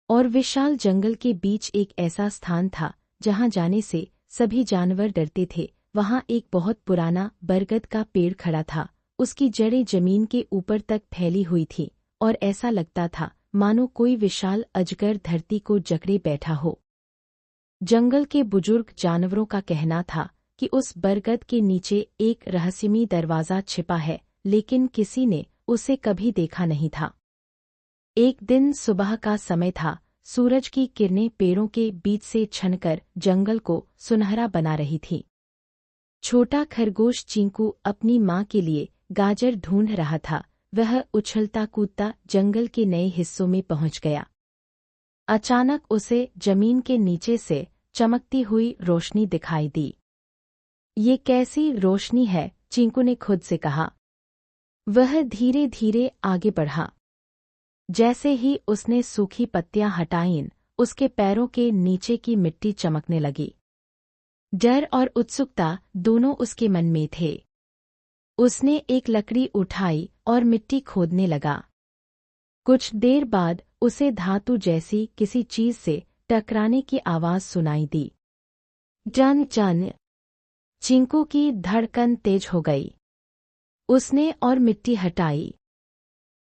और विशाल जंगल के बीच एक ऐसा स्थान था जहां जाने से सभी जानवर डरते थे। वहां एक बहुत पुराना बरगद का पेड़ खड़ा था। उसकी जड़ें जमीन के ऊपर तक फैली हुई थीं और ऐसा लगता था मानो कोई विशाल अजगर धरती को जकड़े बैठा हो। जंगल के बुजुर्ग जानवरों का कहना था कि उस बरगद के नीचे एक रहस्यमयी दरवाज़ा छिपा है, लेकिन किसी ने उसे कभी देखा नहीं था। एक दिन सुबह का समय था। सूरज की किरणें पेड़ों के बीच से छनकर जंगल को सुनहरा बना रही थीं। छोटा खरगोश चिंकू अपनी माँ के लिए गाजर ढूंढ रहा था। वह उछलता कूदता जंगल के नए हिस्सों में पहुंच गया। अचानक उसे जमीन के नीचे से चमकती हुई रोशनी दिखाई दी। ये कैसी रोशनी है? चिंकू ने खुद से कहा। वह धीरे धीरे आगे बढ़ा। जैसे ही उसने सूखी पत्तियां हटाईं, उसके पैरों के नीचे की मिट्टी चमकने लगी। डर और उत्सुकता दोनों उसके मन में थे। उसने एक लकड़ी उठाई और मिट्टी खोदने लगा। कुछ देर बाद उसे धातु जैसी किसी चीज से टकराने की आवाज सुनाई दी। जन जन। चिंकू की धड़कन तेज हो गई। उसने और मिट्टी हटाई।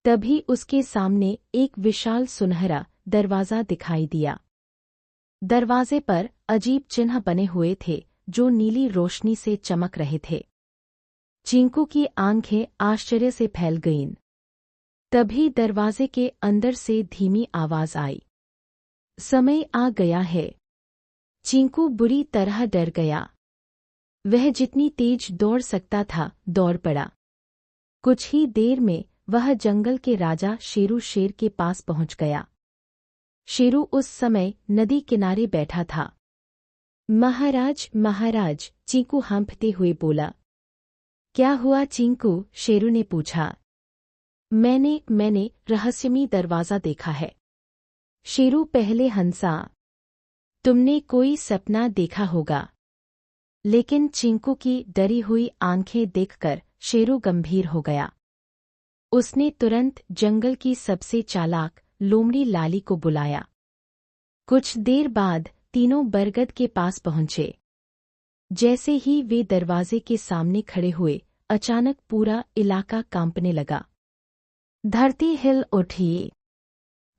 तभी उसके सामने एक विशाल सुनहरा दरवाज़ा दिखाई दिया। दरवाजे पर अजीब चिन्ह बने हुए थे जो नीली रोशनी से चमक रहे थे। चिंकू की आंखें आश्चर्य से फैल गईं। तभी दरवाजे के अंदर से धीमी आवाज आई। समय आ गया है। चिंकू बुरी तरह डर गया। वह जितनी तेज दौड़ सकता था दौड़ पड़ा। कुछ ही देर में वह जंगल के राजा शेरू शेर के पास पहुंच गया। शेरू उस समय नदी किनारे बैठा था। महाराज महाराज, चिंकू हाँफते हुए बोला। क्या हुआ चिंकू? शेरू ने पूछा। मैंने रहस्यमयी दरवाज़ा देखा है। शेरू पहले हंसा। तुमने कोई सपना देखा होगा। लेकिन चिंकू की डरी हुई आंखें देखकर शेरू गंभीर हो गया। उसने तुरंत जंगल की सबसे चालाक लोमड़ी लाली को बुलाया। कुछ देर बाद तीनों बरगद के पास पहुंचे। जैसे ही वे दरवाजे के सामने खड़े हुए, अचानक पूरा इलाका कांपने लगा। धरती हिल उठी।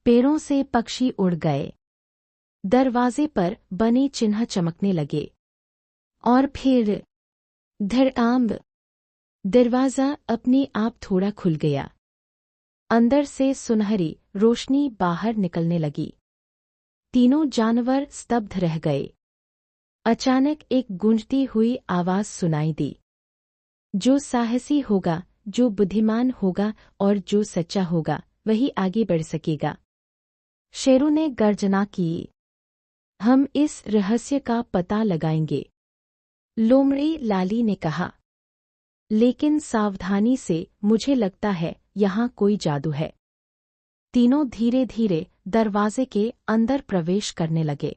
पेड़ों से पक्षी उड़ गए। दरवाजे पर बने चिन्ह चमकने लगे। और फिर धड़ाम, दरवाज़ा अपने आप थोड़ा खुल गया। अंदर से सुनहरी रोशनी बाहर निकलने लगी। तीनों जानवर स्तब्ध रह गए। अचानक एक गूंजती हुई आवाज सुनाई दी। जो साहसी होगा, जो बुद्धिमान होगा और जो सच्चा होगा, वही आगे बढ़ सकेगा। शेरू ने गर्जना की। हम इस रहस्य का पता लगाएंगे, लोमड़ी लाली ने कहा। लेकिन सावधानी से, मुझे लगता है यहाँ कोई जादू है। तीनों धीरे धीरे दरवाजे के अंदर प्रवेश करने लगे।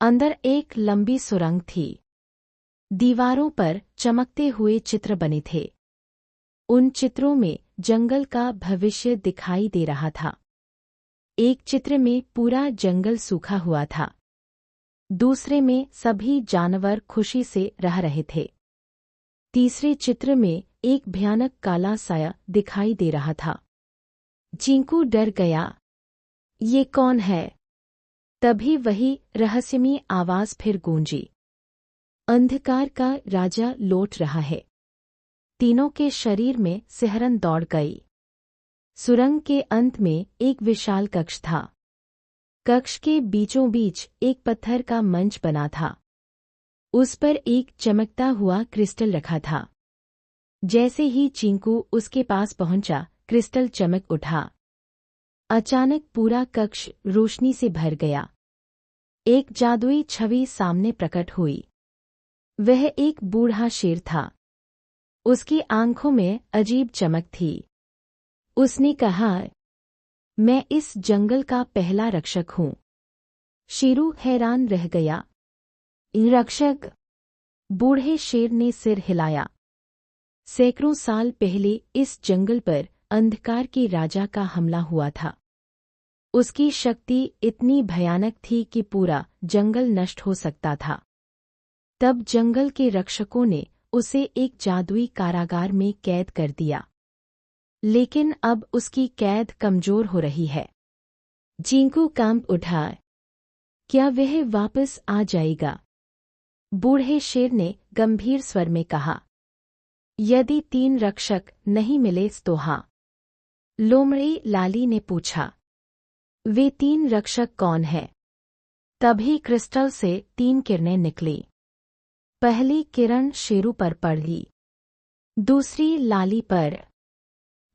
अंदर एक लंबी सुरंग थी। दीवारों पर चमकते हुए चित्र बने थे। उन चित्रों में जंगल का भविष्य दिखाई दे रहा था। एक चित्र में पूरा जंगल सूखा हुआ था। दूसरे में सभी जानवर खुशी से रह रहे थे। तीसरे चित्र में एक भयानक काला साया दिखाई दे रहा था। चिंकू डर गया। ये कौन है? तभी वही रहस्यमयी आवाज फिर गूंजी। अंधकार का राजा लौट रहा है। तीनों के शरीर में सिहरन दौड़ गई। सुरंग के अंत में एक विशाल कक्ष था। कक्ष के बीचों बीच एक पत्थर का मंच बना था। उस पर एक चमकता हुआ क्रिस्टल रखा था। जैसे ही चिंकू उसके पास पहुंचा, क्रिस्टल चमक उठा। अचानक पूरा कक्ष रोशनी से भर गया। एक जादुई छवि सामने प्रकट हुई। वह एक बूढ़ा शेर था। उसकी आंखों में अजीब चमक थी। उसने कहा, मैं इस जंगल का पहला रक्षक हूँ। शेरू हैरान रह गया। रक्षक? बूढ़े शेर ने सिर हिलाया। सैकड़ों साल पहले इस जंगल पर अंधकार के राजा का हमला हुआ था। उसकी शक्ति इतनी भयानक थी कि पूरा जंगल नष्ट हो सकता था। तब जंगल के रक्षकों ने उसे एक जादुई कारागार में कैद कर दिया। लेकिन अब उसकी कैद कमजोर हो रही है। चिंकू कांप उठा। क्या वह वापस आ जाएगा? बूढ़े शेर ने गंभीर स्वर में कहा। यदि 3 रक्षक नहीं मिले तो हाँ। लोमड़ी लाली ने पूछा। वे 3 रक्षक कौन हैं? तभी क्रिस्टल से 3 किरणें निकली। पहली किरण शेरू पर पड़ी, दूसरी लाली पर,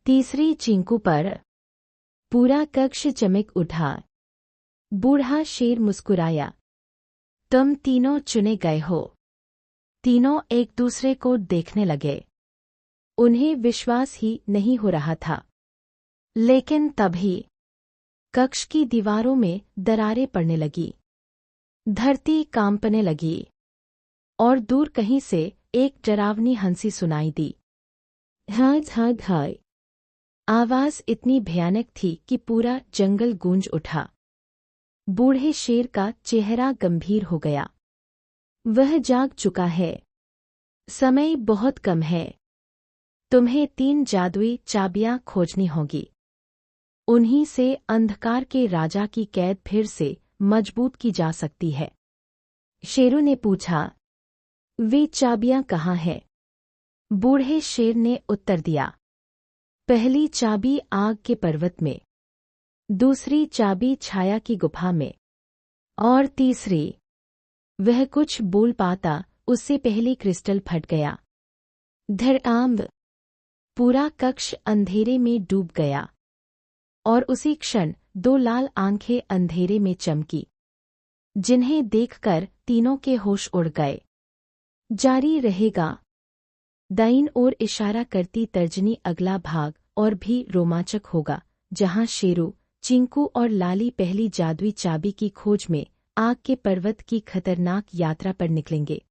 तीसरी चिंकू पर। पूरा कक्ष चमक उठा। बूढ़ा शेर मुस्कुराया। तुम तीनों चुने गए हो। तीनों एक दूसरे को देखने लगे। उन्हें विश्वास ही नहीं हो रहा था। लेकिन तभी कक्ष की दीवारों में दरारें पड़ने लगी। धरती कांपने लगी और दूर कहीं से एक डरावनी हंसी सुनाई दी। हाय हाय हाय। आवाज इतनी भयानक थी कि पूरा जंगल गूंज उठा। बूढ़े शेर का चेहरा गंभीर हो गया। वह जाग चुका है। समय बहुत कम है। तुम्हें 3 जादुई चाबियां खोजनी होगी। उन्हीं से अंधकार के राजा की कैद फिर से मजबूत की जा सकती है। शेरू ने पूछा। वे चाबियां कहाँ हैं? बूढ़े शेर ने उत्तर दिया। पहली चाबी आग के पर्वत में, दूसरी चाबी छाया की गुफा में, और तीसरी। वह कुछ बोल पाता उससे पहले क्रिस्टल फट गया। धड़ाम। पूरा कक्ष अंधेरे में डूब गया और उसी क्षण 2 लाल आंखें अंधेरे में चमकी, जिन्हें देखकर तीनों के होश उड़ गए। जारी रहेगा। दाईं ओर इशारा करती तर्जनी अगला भाग और भी रोमांचक होगा, जहां शेरू, चिंकू और लाली पहली जादुई चाबी की खोज में आग के पर्वत की खतरनाक यात्रा पर निकलेंगे।